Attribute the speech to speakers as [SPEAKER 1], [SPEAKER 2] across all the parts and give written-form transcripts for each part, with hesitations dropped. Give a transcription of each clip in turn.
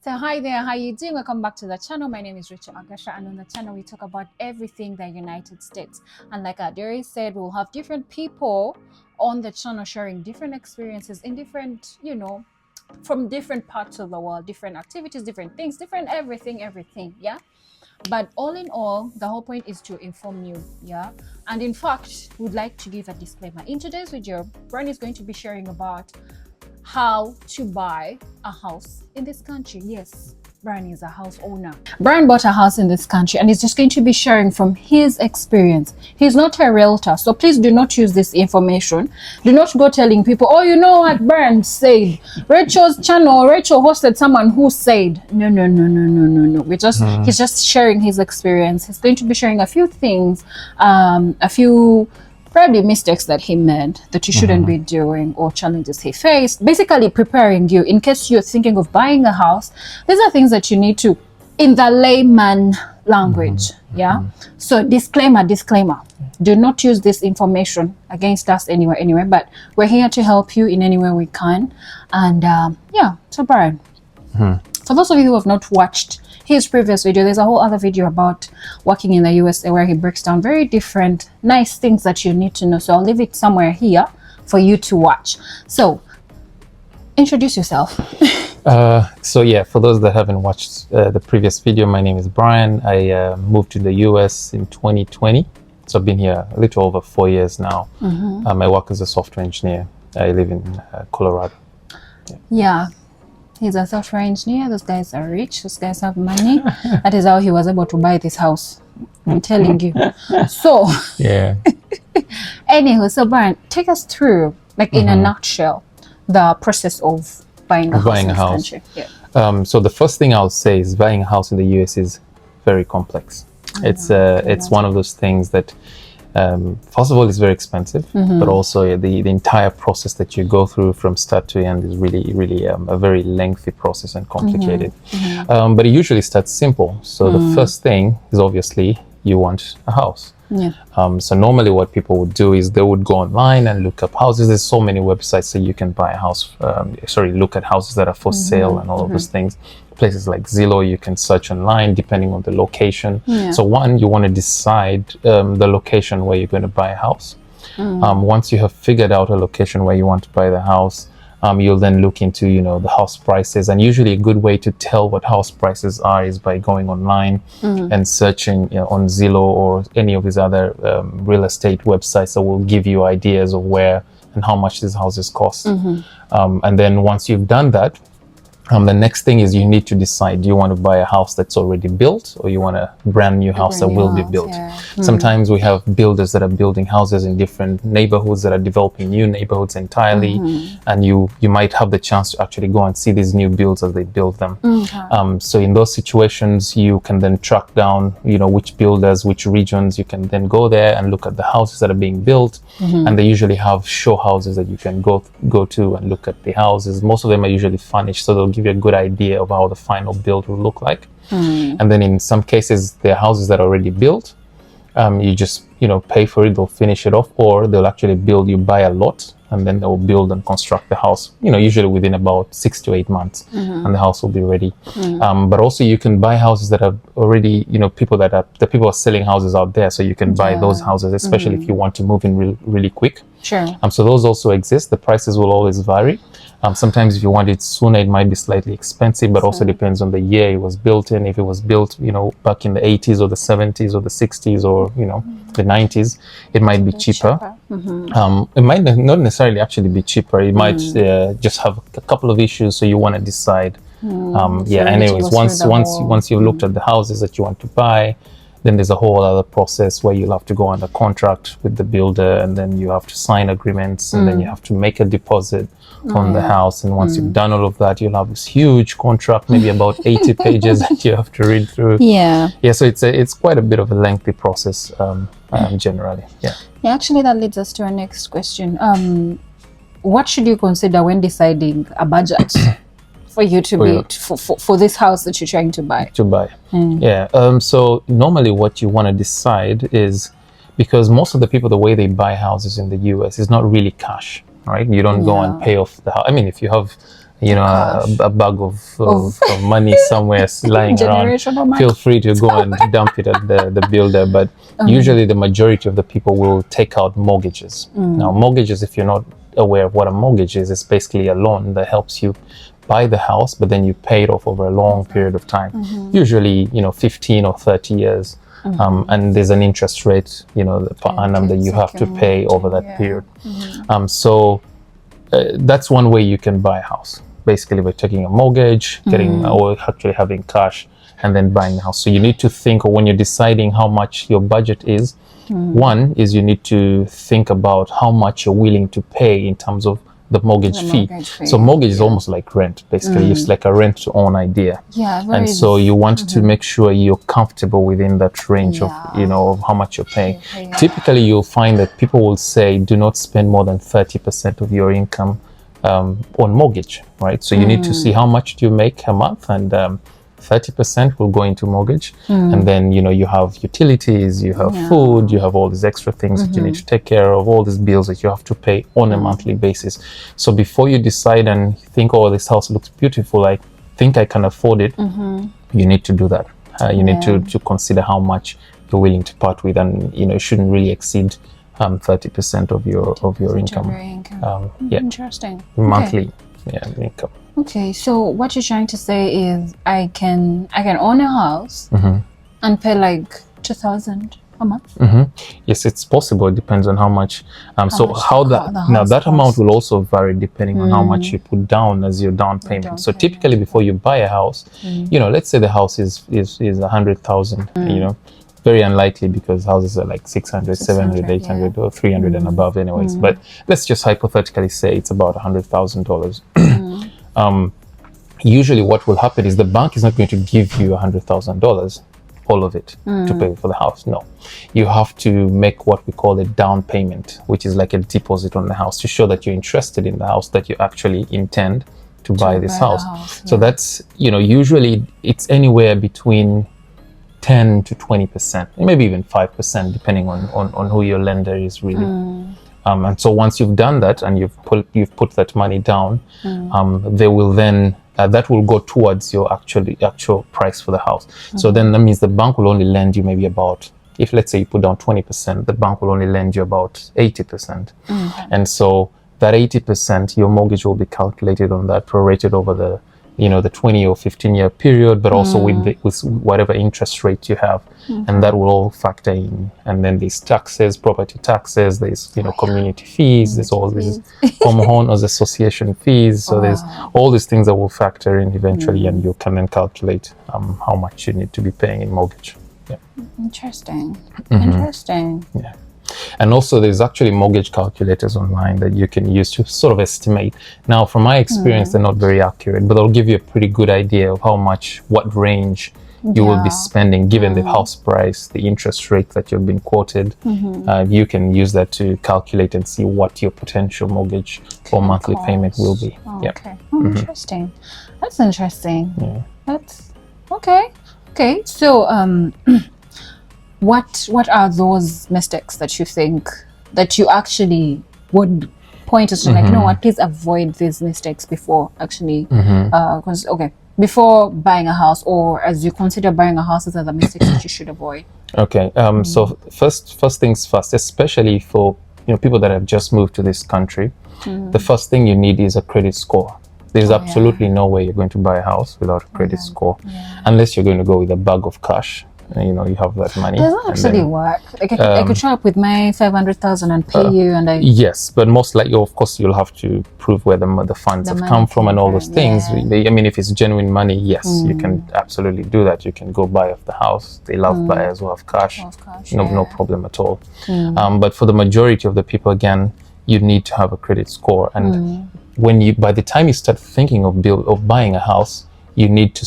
[SPEAKER 1] So hi there, how you doing? Welcome back to the channel. My name is Rachel Agasha, and on the channel we talk about everything the United States. And like Adiri said, we'll have different people on the channel sharing different experiences in different, from different parts of the world, different activities, different things, different everything, yeah? But all in all, the whole point is to inform you, yeah? And in fact, we'd like to give a disclaimer. In today's video, Brian is going to be sharing about how to buy a house in this country. Yes, Brian is a house owner. Brian bought a house in this country and he's just going to be sharing from his experience. He's not a realtor, so please do not use this information. Do not go telling people, oh, you know what Brian said. Rachel's channel, Rachel hosted someone who said. No. He's just sharing his experience. He's going to be sharing a few things, a few probably mistakes that he made that you shouldn't be doing, or challenges he faced, basically preparing you in case you're thinking of buying a house. These are things that you need to, in the layman language, yeah? So disclaimer, do not use this information against us anywhere, but we're here to help you in any way we can. And yeah, so Brian, for those of you who have not watched his previous video, there's a whole other video about working in the USA where he breaks down very different nice things that you need to know. So I'll leave it somewhere here for you to watch. So introduce yourself.
[SPEAKER 2] So yeah, for those that haven't watched the previous video, my name is Brian. I moved to the US in 2020. So I've been here a little over 4 years now. I work as a software engineer. I live in Colorado.
[SPEAKER 1] Yeah. He's a software engineer. Those guys are rich. Those guys have money. That is how he was able to buy this house. I'm telling you. So,
[SPEAKER 2] yeah.
[SPEAKER 1] Anyway, so Brian, take us through, like in a nutshell, the process of buying a house in this country. Yeah.
[SPEAKER 2] So the first thing I'll say is buying a house in the US is very complex. It's one of those things that, first of all, it's very expensive, but also the entire process that you go through from start to end is really a very lengthy process and complicated. But it usually starts simple. So the first thing is obviously you want a house.
[SPEAKER 1] Yeah.
[SPEAKER 2] So normally what people would do is they would go online and look up houses. There's so many websites that you can buy a house, look at houses that are for sale and all of those things. Places like Zillow, you can search online depending on the location. Yeah. So one, you want to decide the location where you're going to buy a house. Once you have figured out a location where you want to buy the house, you'll then look into, the house prices. And usually a good way to tell what house prices are is by going online and searching on Zillow or any of these other real estate websites that will give you ideas of where and how much these houses cost. And then once you've done that, the next thing is you need to decide, do you want to buy a house that's already built, or you want a brand new house that will be built? Yeah. Sometimes we have builders that are building houses in different neighborhoods, that are developing new neighborhoods entirely, and you might have the chance to actually go and see these new builds as they build them. So in those situations, you can then track down, which builders, which regions. You can then go there and look at the houses that are being built, and they usually have show houses that you can go to and look at the houses. Most of them are usually furnished, so they'll give you a good idea of how the final build will look like. And then in some cases, there are houses that are already built. You just pay for it, they'll finish it off, or they'll actually build, you buy a lot and then they'll build and construct the house, usually within about 6 to 8 months, and the house will be ready. But also you can buy houses that are already, people are selling houses out there, so you can buy those houses, especially if you want to move in really quick.
[SPEAKER 1] Sure.
[SPEAKER 2] So those also exist. The prices will always vary. Sometimes if you want it sooner, it might be slightly expensive, but also depends on the year it was built in. If it was built, back in the 80s or the 70s or the 60s or, the 90s, it might be cheaper. It might not necessarily actually be cheaper. It might just have a couple of issues, so you want to decide. Anyways, once you've looked at the houses that you want to buy, then there's a whole other process where you'll have to go under contract with the builder, and then you have to sign agreements, and then you have to make a deposit on the house. And once you've done all of that, you'll have this huge contract, maybe about 80 pages that you have to read through.
[SPEAKER 1] Yeah.
[SPEAKER 2] So it's quite a bit of a lengthy process generally. Yeah.
[SPEAKER 1] Actually, that leads us to our next question. What should you consider when deciding a budget for you to for this house that you're trying to buy?
[SPEAKER 2] So normally what you want to decide is, because most of the people, the way they buy houses in the US is not really cash, right? You don't go and pay off the house. I mean, if you have a bag of money somewhere lying around, feel free to go and dump it at the builder. But usually the majority of the people will take out mortgages. Now, mortgages, if you're not aware of what a mortgage is, it's basically a loan that helps you buy the house, but then you pay it off over a long period of time, usually 15 or 30 years. And there's an interest rate, per annum that you have to pay over that period. So that's one way you can buy a house, basically by taking a mortgage, or actually having cash and then buying a house. So you need to think, or when you're deciding how much your budget is, one is you need to think about how much you're willing to pay in terms of the mortgage fee. So mortgage is almost like rent, basically. It's like a rent to own idea. And so you want to make sure you're comfortable within that range of how much you're paying. Typically you'll find that people will say do not spend more than 30% of your income on mortgage, right? So you need to see how much do you make a month, and 30% will go into mortgage, and then you have utilities, you have food, you have all these extra things that you need to take care of, all these bills that you have to pay on a monthly basis. So before you decide and think, oh, this house looks beautiful, I think I can afford it, you need to do that. You need to consider how much you're willing to part with, and it shouldn't really exceed 30% of your income.
[SPEAKER 1] Interesting.
[SPEAKER 2] Monthly income.
[SPEAKER 1] Okay, so what you're trying to say is I can own a house and pay like $2,000 a month?
[SPEAKER 2] Yes, it's possible. It depends on how much. That amount will also vary depending on how much you put down as your down payment. So typically before you buy a house, let's say the house is 100,000, very unlikely because houses are like 600, 700, 800 or 300 and above anyways. But let's just hypothetically say it's about $100,000. Usually what will happen is the bank is not going to give you $100,000, all of it, to pay for the house. No, you have to make what we call a down payment, which is like a deposit on the house to show that you're interested in the house, that you actually intend to buy this house. So that's, usually it's anywhere between 10 to 20%, maybe even 5%, depending on who your lender is really. And so once you've done that and you've put that money down, they will then that will go towards your actual price for the house. So then that means the bank will only lend you maybe about, if let's say you put down 20%, the bank will only lend you about 80%. And so that 80%, your mortgage will be calculated on that, prorated over the 20 or 15-year period, but also with whatever interest rate you have, and that will all factor in. And then there's taxes, property taxes, there's community fees, there's all these homeowners association fees. So there's all these things that will factor in eventually, and you can then calculate how much you need to be paying in mortgage.
[SPEAKER 1] Interesting. Interesting.
[SPEAKER 2] And also there's actually mortgage calculators online that you can use to sort of estimate. Now, from my experience, they're not very accurate, but they'll give you a pretty good idea of what range you will be spending given the house price, the interest rate that you've been quoted. You can use that to calculate and see what your potential mortgage or monthly payment will be.
[SPEAKER 1] Interesting. That's interesting. That's okay. So What are those mistakes that you think that you actually would point us to, like, please avoid these mistakes before actually, before buying a house, or as you consider buying a house, these are the mistakes that you should avoid?
[SPEAKER 2] So first things first, especially for people that have just moved to this country, the first thing you need is a credit score. There's absolutely no way you're going to buy a house without a credit score, unless you're going to go with a bag of cash. You have that money.
[SPEAKER 1] Does that actually work? Like I could show up with my 500,000 and pay you, and
[SPEAKER 2] yes, but most likely, of course, you'll have to prove where the funds have come from and all those things. If it's genuine money, yes, you can absolutely do that. You can go buy off the house. They love buyers who have cash. No problem at all. But for the majority of the people, again, you need to have a credit score. And by the time you start thinking of buying a house, you need to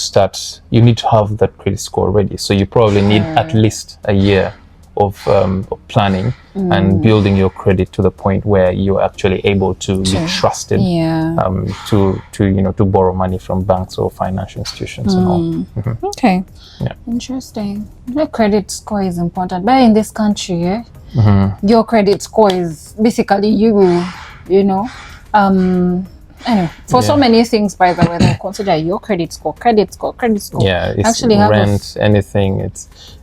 [SPEAKER 2] have that credit score ready. So you probably need at least a year of planning and building your credit to the point where you're actually able to be trusted to borrow money from banks or financial institutions and all.
[SPEAKER 1] Interesting. The credit score is important, but in this country, your credit score is basically Anyway, for so many things, by the way, they consider your credit score.
[SPEAKER 2] Yeah, it's
[SPEAKER 1] actually
[SPEAKER 2] rent, anything.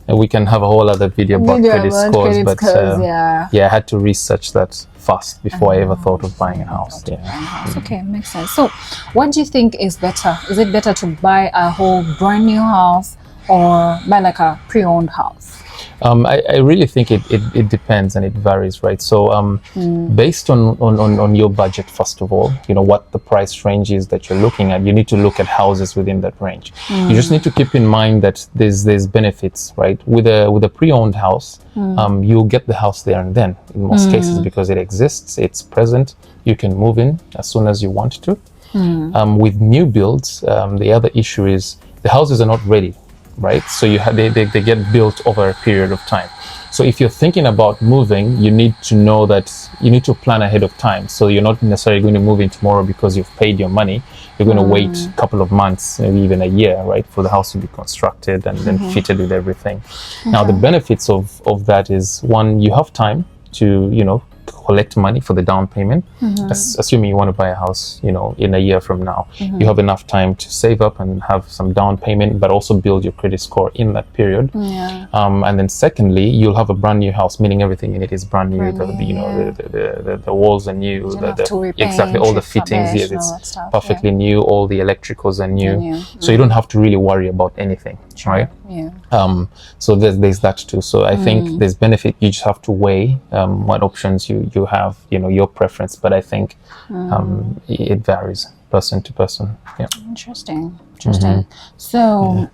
[SPEAKER 2] We can have a whole other video about credit scores, but I had to research that fast before I ever thought of buying a house.
[SPEAKER 1] Okay, makes sense. So, what do you think is better? Is it better to buy a whole brand new house or buy like a pre-owned house?
[SPEAKER 2] I really think it depends and it varies, right? So based on your budget, first of all, what the price range is that you're looking at, you need to look at houses within that range. You just need to keep in mind that there's benefits, right? With a pre-owned house, you'll get the house there and then in most cases because it exists, it's present, you can move in as soon as you want to. With new builds, the other issue is the houses are not ready, right? So they get built over a period of time. So if you're thinking about moving, you need to know that you need to plan ahead of time. So you're not necessarily going to move in tomorrow because you've paid your money. You're going to wait a couple of months, maybe even a year, right, for the house to be constructed and then fitted with everything. Now, the benefits of that is, one, you have time to, collect money for the down payment. Assuming you want to buy a house, in a year from now, you have enough time to save up and have some down payment, but also build your credit score in that period. And then secondly, you'll have a brand new house, meaning everything in it is brand new. The walls are new. Exactly, all the fittings. Yes, it's perfectly new. All the electricals are new. So you don't have to really worry about anything, right? So there's that too. So I think there's benefit. You just have to weigh what options you have, your preference, but I think it varies person to person.
[SPEAKER 1] Interesting. So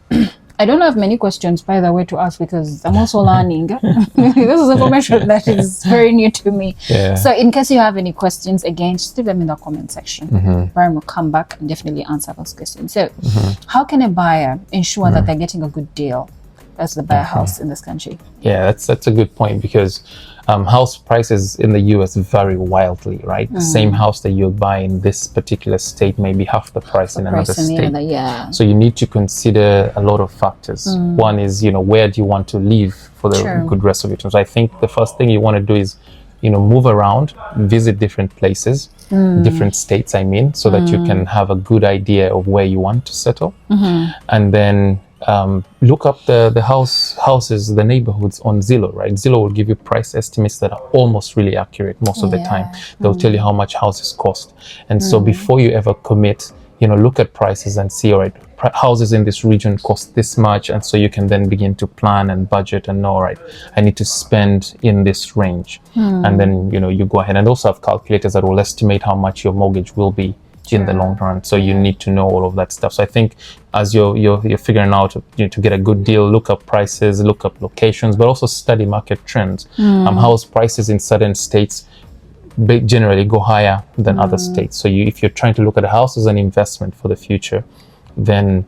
[SPEAKER 1] I don't have many questions, by the way, to ask because I'm also learning. This is information that is very new to me. So in case you have any questions, again, just leave them in the comment section. Brian will come back and definitely answer those questions. So how can a buyer ensure that they're getting a good deal as they buy a house in this country?
[SPEAKER 2] That's a good point, because house prices in the US vary wildly, right? The same house that you'll buy in this particular state may be half the price in another state. So you need to consider a lot of factors. One is, where do you want to live for the good rest of your time? So I think the first thing you want to do is, move around, visit different places, different states, so that you can have a good idea of where you want to settle. And then look up the houses, the neighborhoods on Zillow, right? Zillow will give you price estimates that are almost really accurate most of the time. They'll tell you how much houses cost. And so before you ever commit, look at prices and see, all right, houses in this region cost this much. And so you can then begin to plan and budget and know, all right, I need to spend in this range. And then, you go ahead and also have calculators that will estimate how much your mortgage will be in the long run. So you need to know all of that stuff. So I think as you're figuring out to get a good deal, look up prices, look up locations, but also study market trends. House prices in certain states generally go higher than other states. So if you're trying to look at a house as an investment for the future, then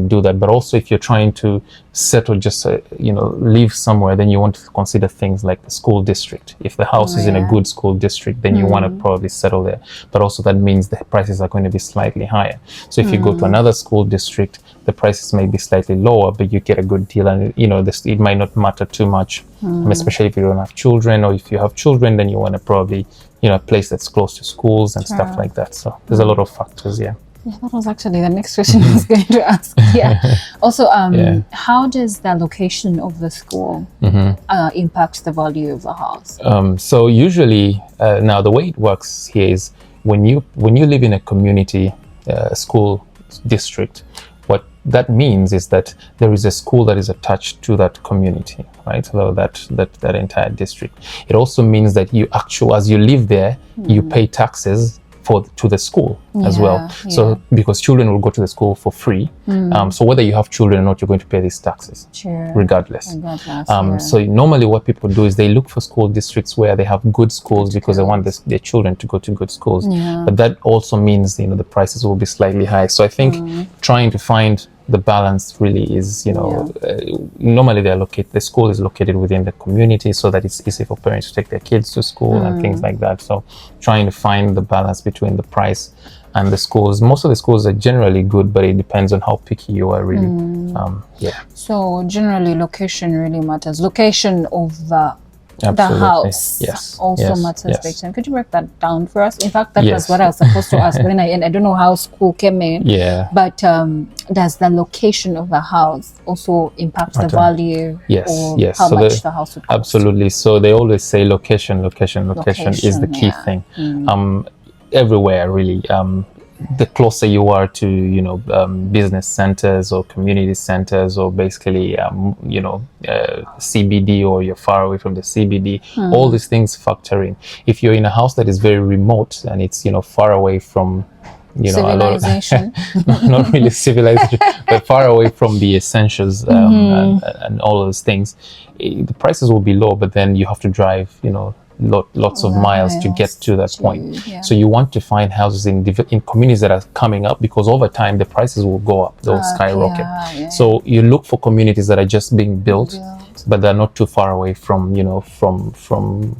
[SPEAKER 2] do that. But also if you're trying to settle, just live somewhere, then you want to consider things like the school district. If the house is in a good school district, then you want to probably settle there. But also that means the prices are going to be slightly higher. So if you go to another school district, the prices may be slightly lower, but you get a good deal, and it might not matter too much, especially if you don't have children, or if you have children, then you want to probably a place that's close to schools and stuff like that. So there's a lot of factors. Yeah,
[SPEAKER 1] that was actually the next question I was going to ask. Also, how does the location of the school impact the value of the house?
[SPEAKER 2] So usually, now the way it works here is when you live in a community school district, what that means is that there is a school that is attached to that community, right? So that entire district. It also means that as you live there, you pay taxes to the school as well. So because children will go to the school for free. So whether you have children or not, you're going to pay these taxes regardless. So normally what people do is they look for school districts where they have good schools because they want their children to go to good schools. But that also means the prices will be slightly high. So I think trying to find the balance really is, normally the school is located within the community so that it's easy for parents to take their kids to school and things like that. So trying to find the balance between the price and the schools. Most of the schools are generally good, but it depends on how picky you are really.
[SPEAKER 1] So generally location really matters. Location of the
[SPEAKER 2] Absolutely.
[SPEAKER 1] The house
[SPEAKER 2] Yes.
[SPEAKER 1] also
[SPEAKER 2] Yes.
[SPEAKER 1] matters
[SPEAKER 2] Yes.
[SPEAKER 1] big time. Could you break that down for us? In fact, that was
[SPEAKER 2] Yes.
[SPEAKER 1] what I was supposed to ask, but then I don't know how school came in.
[SPEAKER 2] Yeah.
[SPEAKER 1] But does the location of the house also impact the value?
[SPEAKER 2] Yes.
[SPEAKER 1] Or
[SPEAKER 2] Yes.
[SPEAKER 1] how
[SPEAKER 2] So
[SPEAKER 1] much the house would cost?
[SPEAKER 2] absolutely. So they always say location is the key thing. Everywhere really. The closer you are to, business centers or community centers, or basically, CBD, or you're far away from the CBD, all these things factor in. If you're in a house that is very remote and it's, far away from,
[SPEAKER 1] civilization.
[SPEAKER 2] not really civilization, but far away from the essentials, and all those things, the prices will be low, but then you have to drive, lots of miles to get to that point.
[SPEAKER 1] Yeah.
[SPEAKER 2] So you want to find houses in communities that are coming up, because over time the prices will go up, they'll skyrocket. So you look for communities that are just being built, but they're not too far away from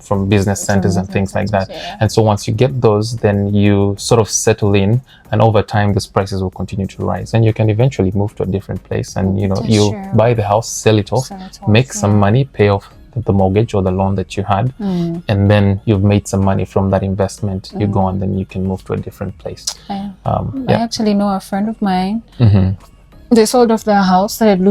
[SPEAKER 2] from business centers and things like that. And so once you get those, then you sort of settle in, and over time these prices will continue to rise, and you can eventually move to a different place, and you buy the house, sell it off, make some money, pay off the mortgage or the loan that you had, and then you've made some money from that investment. You go and then you can move to a different place.
[SPEAKER 1] I actually know a friend of mine. They sold off their house, started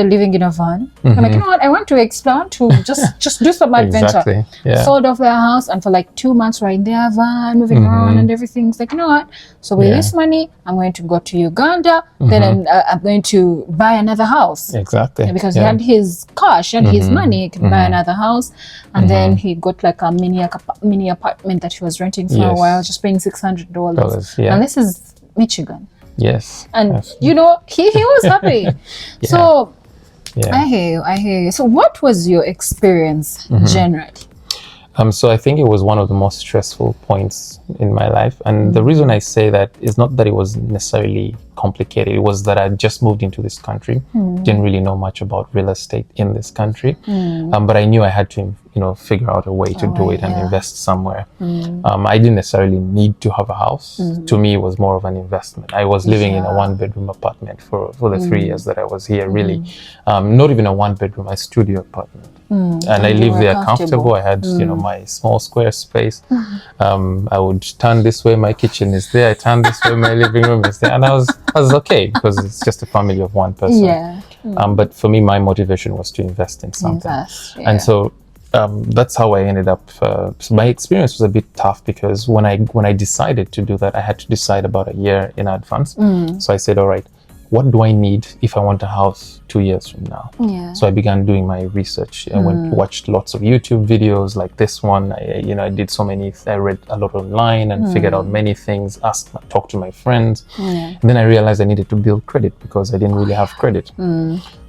[SPEAKER 1] living in a van. I'm like, you know what? I want to explore, to just do some adventure.
[SPEAKER 2] Exactly. Yeah.
[SPEAKER 1] Sold off their house, and for like 2 months, we're in their van, moving around and everything. It's like, you know what? So with this money, I'm going to go to Uganda. Then I'm going to buy another house.
[SPEAKER 2] Exactly.
[SPEAKER 1] Because he had his cash and his money, he could buy another house. And then he got like a mini apartment that he was renting for a while, just paying $600. And this is Michigan.
[SPEAKER 2] Yes.
[SPEAKER 1] And he was happy. So I hear you. So what was your experience generally?
[SPEAKER 2] So I think it was one of the most stressful points in my life. And the reason I say that is not that it was necessarily complicated. It was that I just moved into this country, didn't really know much about real estate in this country. But I knew I had to, figure out a way to do it and invest somewhere. I didn't necessarily need to have a house. To me, it was more of an investment. I was living in a one-bedroom apartment for the 3 years that I was here, really. Not even a one-bedroom, a studio apartment. And I lived there comfortable. I had, my small square space. I would turn this way, my kitchen is there. I turn this way, my living room is there. And I was okay, because it's just a family of one person. But for me, my motivation was to invest in something. And so that's how I ended up. So my experience was a bit tough, because when I decided to do that, I had to decide about a year in advance. So I said, all right, what do I need if I want a house 2 years from now? So I began doing my research. I watched lots of YouTube videos like this one. I did so many. I read a lot online and figured out many things. Talked to my friends. And then I realized I needed to build credit, because I didn't really have credit.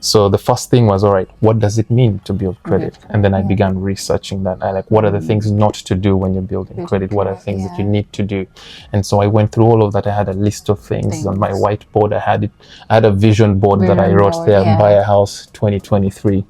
[SPEAKER 2] So the first thing was, all right, what does it mean to build credit? And then I began researching that. What are the things not to do when you're building credit? What are the things that you need to do? And so I went through all of that. I had a list of things on my whiteboard. I had a vision board that I wrote there, buy a house 2023.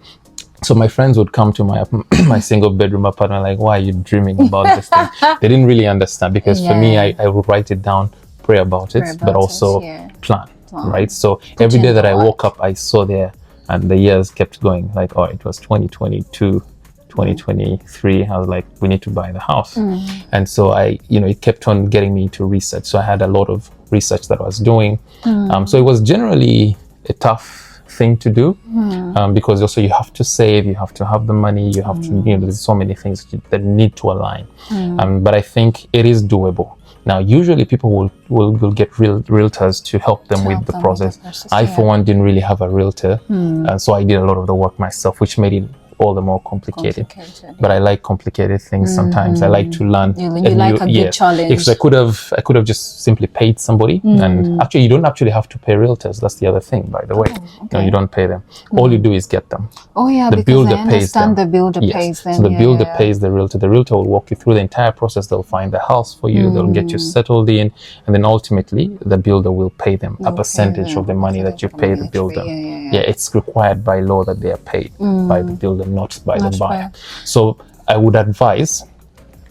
[SPEAKER 2] So my friends would come to my single bedroom apartment like, why are you dreaming about this thing? They didn't really understand, because for me, I would write it down, pray about it, but also plan. Right? So every day that I woke up, I saw there, and the years kept going. Like, oh, it was 2022, 2023. I was like, we need to buy the house. And so it kept on getting me to research. So I had a lot of research that I was doing. So it was generally a tough thing to do, because also you have to save, you have to have the money, you have to, there's so many things that need to align. But I think it is doable. Now, usually people will get realtors to help them with the process. I, for one, didn't really have a realtor. And so I did a lot of the work myself, which made it all the more complicated. But I like complicated things sometimes. I like to learn.
[SPEAKER 1] You like a good challenge.
[SPEAKER 2] Because I could have just simply paid somebody. And actually, you don't actually have to pay realtors. That's the other thing, by the way. No, you don't pay them. All you do is get them.
[SPEAKER 1] The builder pays them. The builder pays them.
[SPEAKER 2] So the builder pays the realtor. The realtor will walk you through the entire process. They'll find the house for you. They'll get you settled in. And then ultimately, the builder will pay them a percentage of the money that you pay the builder. It's required by law that they are paid by the builder, not by the buyer. So I would advise,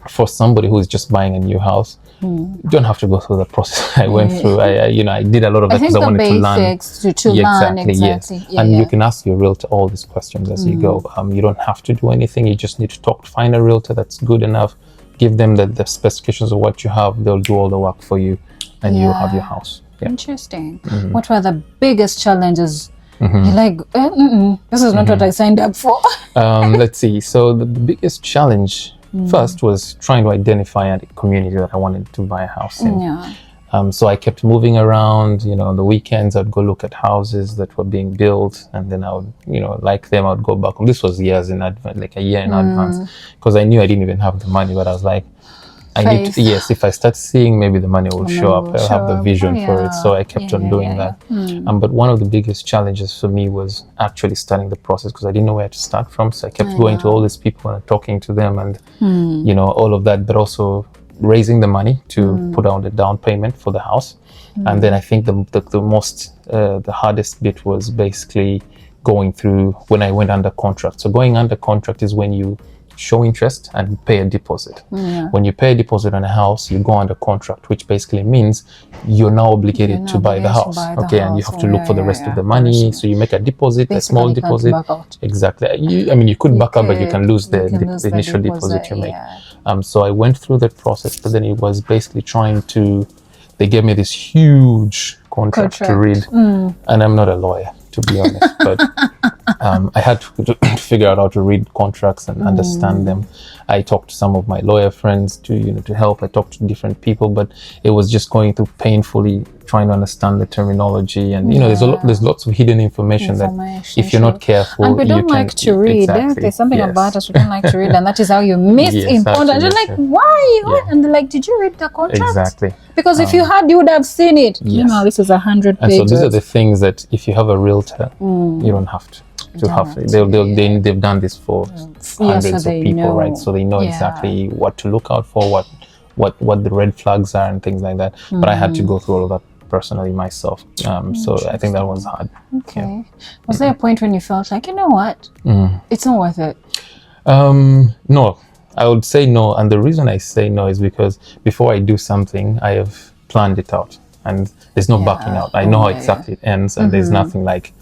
[SPEAKER 2] for somebody who is just buying a new house, you don't have to go through the process I went through. I did a lot of that because I wanted to learn.
[SPEAKER 1] To learn, exactly.
[SPEAKER 2] Yes.
[SPEAKER 1] Yeah,
[SPEAKER 2] and you can ask your realtor all these questions as you go. You don't have to do anything. You just need to find a realtor that's good enough. Give them the specifications of what you have. They'll do all the work for you, and you'll have your house. Yeah.
[SPEAKER 1] Interesting. What were the biggest challenges? You're like, this is not what I signed up for.
[SPEAKER 2] Let's see. So the biggest challenge first was trying to identify a community that I wanted to buy a house in.
[SPEAKER 1] Yeah.
[SPEAKER 2] So I kept moving around. On the weekends I'd go look at houses that were being built, and then I would, like them, I would go back home. This was years in advance, like a year in advance, because I knew I didn't even have the money, but I was like, if I start seeing, maybe the money will show up. I'll have the vision for it. So I kept on doing that. But one of the biggest challenges for me was actually starting the process, because I didn't know where to start from. So I kept going to all these people and talking to them and, all of that, but also raising the money to put down the down payment for the house. And then I think the hardest bit was basically going through when I went under contract. So going under contract is when you show interest and pay a deposit. When you pay a deposit on a house, you go under contract, which basically means you're now obligated to buy the house. And you have to look for the rest of the money. So you make a deposit, a small deposit. Exactly. You could back up, but you can lose the initial deposit you make. So I went through that process, but then it was basically they gave me this huge contract to read, and I'm not a lawyer, to be honest, but I had to figure out how to read contracts and understand them. I talked to some of my lawyer friends to help. I talked to different people, but it was just going through painfully trying to understand the terminology, and there's lots of hidden information that if you're not careful,
[SPEAKER 1] and we don't like to read. There's something about us, we don't like to read, and that is how you miss important. You're like, why? And they're like, did you read the contract?
[SPEAKER 2] Exactly.
[SPEAKER 1] Because if you had, you would have seen it. This is 100 pages.
[SPEAKER 2] And so these are the things that if you have a realtor, you don't have to. They've done this for hundreds of people, right? So they know exactly what to look out for, what the red flags are and things like that. But I had to go through all of that personally myself. So I think that was hard.
[SPEAKER 1] Okay. Was there a point when you felt like, you know what, it's not worth it?
[SPEAKER 2] No, I would say no. And the reason I say no is because before I do something, I have planned it out, and there's no backing out. I know how exactly it ends, and there's nothing like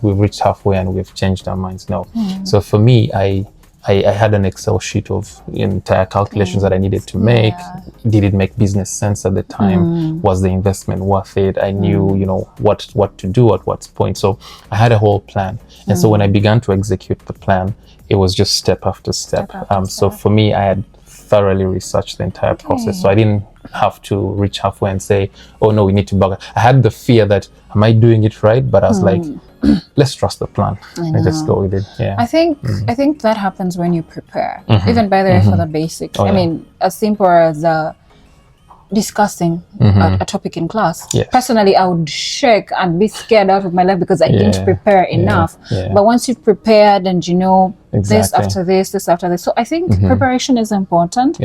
[SPEAKER 2] we've reached halfway and we've changed our minds. No. So for me, I had an Excel sheet of entire calculations that I needed to make. Did it make business sense at the time? Was the investment worth it? I knew, what to do at what point. So I had a whole plan. And so when I began to execute the plan, it was just step after step. So for me, I had thoroughly researched the entire process. So I didn't have to reach halfway and say, oh no, we need to bug. I had the fear that, am I doing it right? But I was like, let's trust the plan and just go with it. Yeah.
[SPEAKER 1] I think that happens when you prepare. Even by the way, for the basics. I mean, as simple as discussing a topic in class. Personally, I would shake and be scared out of my life because I didn't prepare enough. But once you've prepared and this after this, this after this. So I think preparation is important.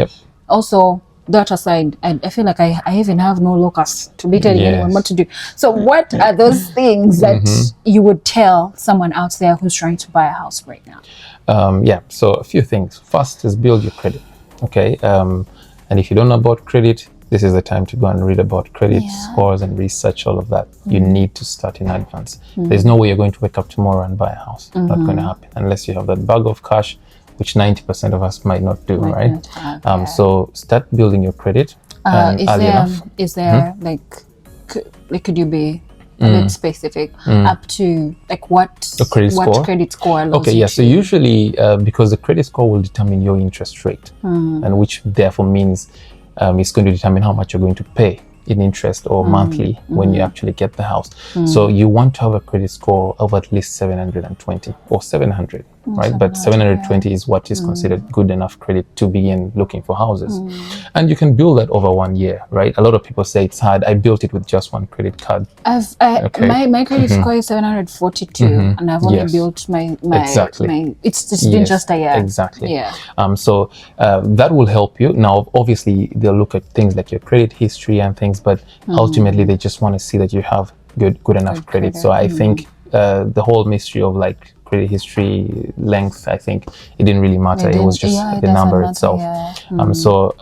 [SPEAKER 1] Also, that aside, I feel like I even have no locus to be telling anyone what to do. So what are those things that you would tell someone out there who's trying to buy a house right now?
[SPEAKER 2] So a few things. First is build your credit. Okay. And if you don't know about credit, this is the time to go and read about credit scores and research all of that. You need to start in advance. There's no way you're going to wake up tomorrow and buy a house. Not going to happen unless you have that bag of cash, which 90% of us might not do, right? So start building your credit early enough.
[SPEAKER 1] Is there could you be a bit specific up to what credit score allows you to?
[SPEAKER 2] So usually because the credit score will determine your interest rate, and which therefore means it's going to determine how much you're going to pay in interest or monthly when you actually get the house. So you want to have a credit score of at least 720 or 700, right? But 720 is what is considered good enough credit to begin looking for houses. And you can build that over 1 year, right? A lot of people say it's hard. I built it with just one credit card.
[SPEAKER 1] My credit score is 742 and I've only built my it's been just a year.
[SPEAKER 2] Exactly. So that will help you. Now, obviously, they'll look at things like your credit history and things, but ultimately they just want to see that you have good enough credit. So I think the whole mystery of credit history, length, I think it didn't really matter. It was just the number itself. So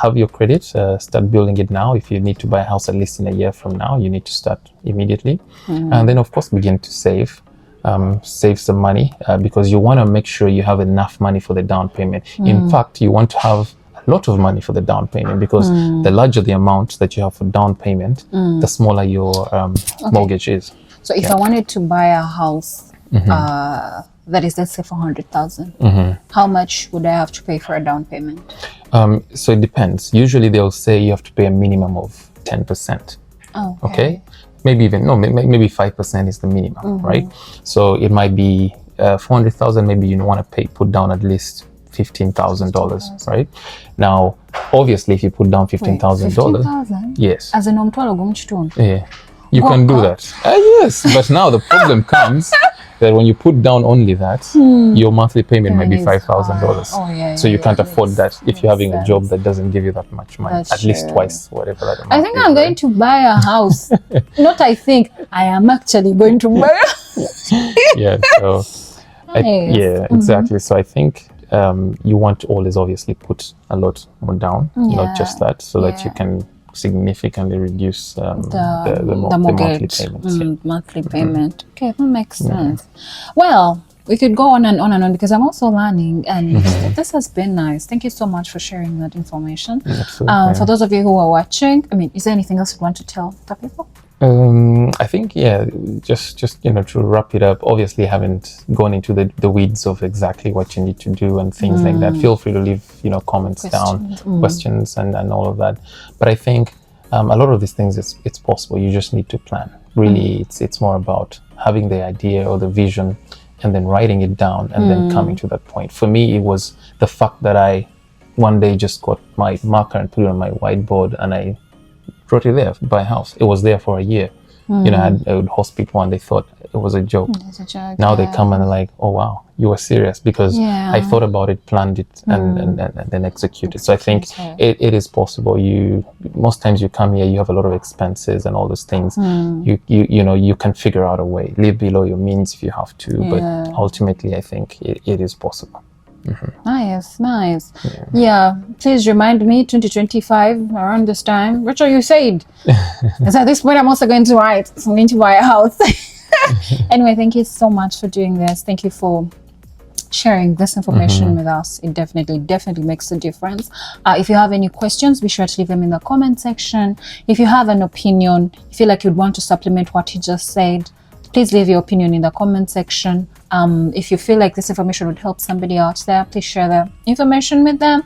[SPEAKER 2] have your credit, start building it now. If you need to buy a house at least in a year from now, you need to start immediately. And then of course begin to save. Save some money because you want to make sure you have enough money for the down payment. In fact, you want to have a lot of money for the down payment because the larger the amount that you have for down payment, the smaller your mortgage is.
[SPEAKER 1] So if I wanted to buy a house that is, let's say, 400,000, how much would I have to pay for a down payment?
[SPEAKER 2] So it depends. Usually they'll say you have to pay a minimum of 10%. Okay. Maybe even, no, maybe 5% is the minimum, right? So it might be 400,000, maybe you want to put down at least $15,000, right? Now, obviously, if you put down $15,000, yes.
[SPEAKER 1] As an omtwalo,
[SPEAKER 2] yeah, you can do that. Yes, but now the problem comes that when you put down only that, your monthly payment might be $5,000. So you can't afford that if you're having a job that doesn't give you that much money, at least twice, whatever that amount
[SPEAKER 1] I think I'm going to buy a house. Not I think, I am actually going to buy a house.
[SPEAKER 2] Yeah, so, exactly. So I think you want to always obviously put a lot more down, not just that, so that you can significantly reduce the monthly payments.
[SPEAKER 1] Monthly payment. Okay, that makes sense. Well, we could go on and on and on because I'm also learning, and this has been nice. Thank you so much for sharing that information.
[SPEAKER 2] Absolutely.
[SPEAKER 1] For those of you who are watching, I mean, is there anything else you want to tell the people?
[SPEAKER 2] I think just to wrap it up, obviously haven't gone into the weeds of exactly what you need to do and things like that. Feel free to leave comments down, questions and all of that. But I think a lot of these things it's possible. You just need to plan. Really, it's more about having the idea or the vision and then writing it down and then coming to that point. For me, it was the fact that I one day just got my marker and put it on my whiteboard and I wrote it there, buy a house. It was there for a year. I would host people and they thought it was a joke.
[SPEAKER 1] It's a joke.
[SPEAKER 2] Now they come and they're like, oh wow, you were serious, because I thought about it, planned it, and then executed. So I think it is possible. Most times you come here, you have a lot of expenses and all those things. You can figure out a way, live below your means if you have to, but ultimately I think it is possible.
[SPEAKER 1] Nice. Please remind me 2025 around this time. Richard, you said because at this point I'm also going to write. I'm going to buy a house. Anyway, thank you so much for doing this. Thank you for sharing this information with us. It definitely makes a difference. If you have any questions, be sure to leave them in the comment section. If you have an opinion, you feel like you'd want to supplement what you just said, please leave your opinion in the comment section. If you feel like this information would help somebody out there, please share the information with them.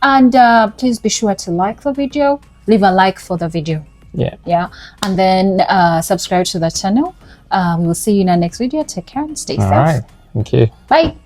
[SPEAKER 1] And please be sure to like the video, leave a like for the video. Yeah. And then subscribe to the channel. We will see you in our next video. Take care and stay safe.
[SPEAKER 2] All right. Thank you.
[SPEAKER 1] Bye.